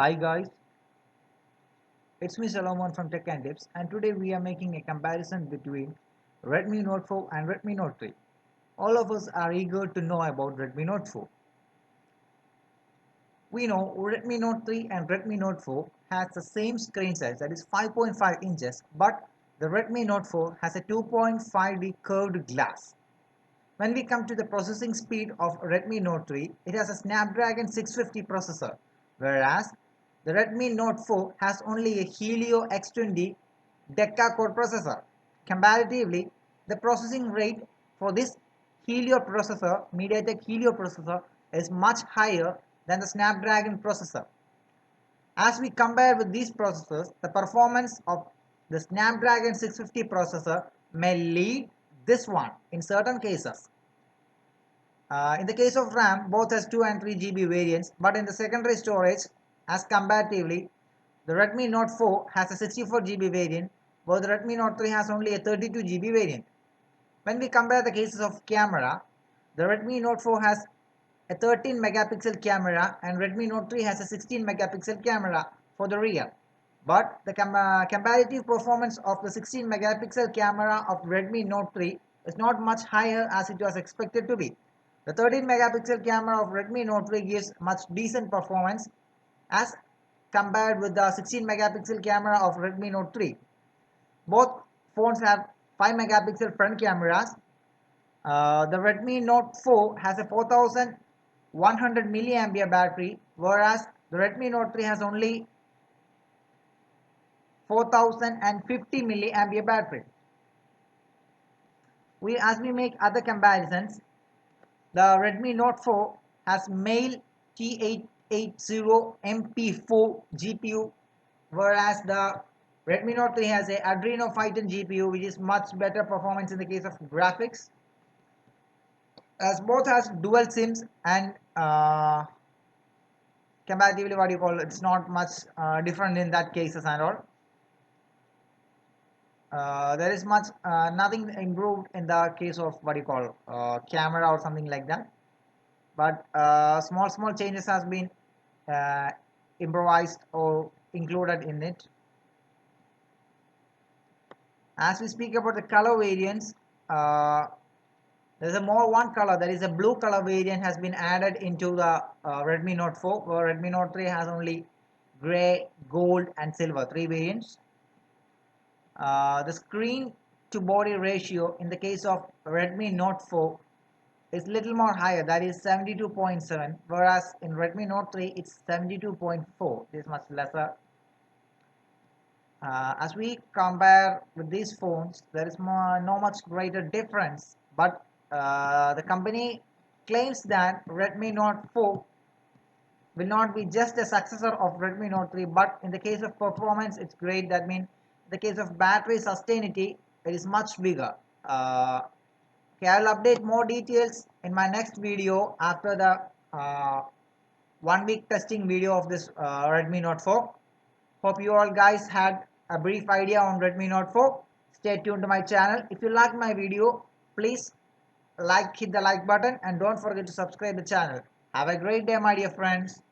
Hi guys, it's me Solomon from Tech and Tips, and today we are making a comparison between Redmi Note 4 and Redmi Note 3. All of us are eager to know about Redmi Note 4. We know Redmi Note 3 and Redmi Note 4 has the same screen size, that is 5.5 inches, but the Redmi Note 4 has a 2.5D curved glass. When we come to the processing speed of Redmi Note 3, it has a Snapdragon 650 processor, whereas the Redmi Note 4 has only a Helio X20 deca-core processor. Comparatively, the processing rate for this Helio processor, MediaTek Helio processor, is much higher than the Snapdragon processor. As we compare with these processors, the performance of the Snapdragon 650 processor may lead this one in certain cases. In the case of RAM, both has 2 and 3 GB variants, but in the secondary storage, as comparatively, the Redmi Note 4 has a 64 GB variant, while the Redmi Note 3 has only a 32 GB variant. When we compare the cases of camera, the Redmi Note 4 has a 13 megapixel camera and Redmi Note 3 has a 16 megapixel camera for the rear. But the comparative performance of the 16 megapixel camera of Redmi Note 3 is not much higher as it was expected to be. The 13 megapixel camera of Redmi Note 3 gives much decent performance as compared with the 16 megapixel camera of Redmi Note 3. Both phones have 5 megapixel front cameras. The Redmi Note 4 has a 4100 milliampere battery, whereas the Redmi Note 3 has only 4050 milliampere battery. As we make other comparisons, the Redmi Note 4 has male T880 MP4 GPU, whereas the Redmi Note 3 has a Adreno 510 GPU, which is much better performance in the case of graphics. As both has dual SIMs and comparatively, what you call it's not much different in that cases and all. There is much nothing improved in the case of what you call camera or something like that, but small changes has been uh, improvised or included in it. As we speak about the color variants, there's a more one color, that is a blue color variant has been added into the Redmi Note 4, where Redmi Note 3 has only gray, gold and silver, three variants. The screen to body ratio in the case of Redmi Note 4 is little more higher, that is 72.7, whereas in Redmi Note 3 it's 72.4. This is much lesser. As we compare with these phones, there is no much greater difference, but the company claims that Redmi Note 4 will not be just a successor of Redmi Note 3, but in the case of performance it's great. That means in the case of battery sustainability it is much bigger. Okay, I'll update more details in my next video after the 1 week testing video of this Redmi Note 4. Hope you all guys had a brief idea on Redmi Note 4. Stay tuned to my channel. If you like my video, please hit the like button and don't forget to subscribe the channel. Have a great day, my dear friends.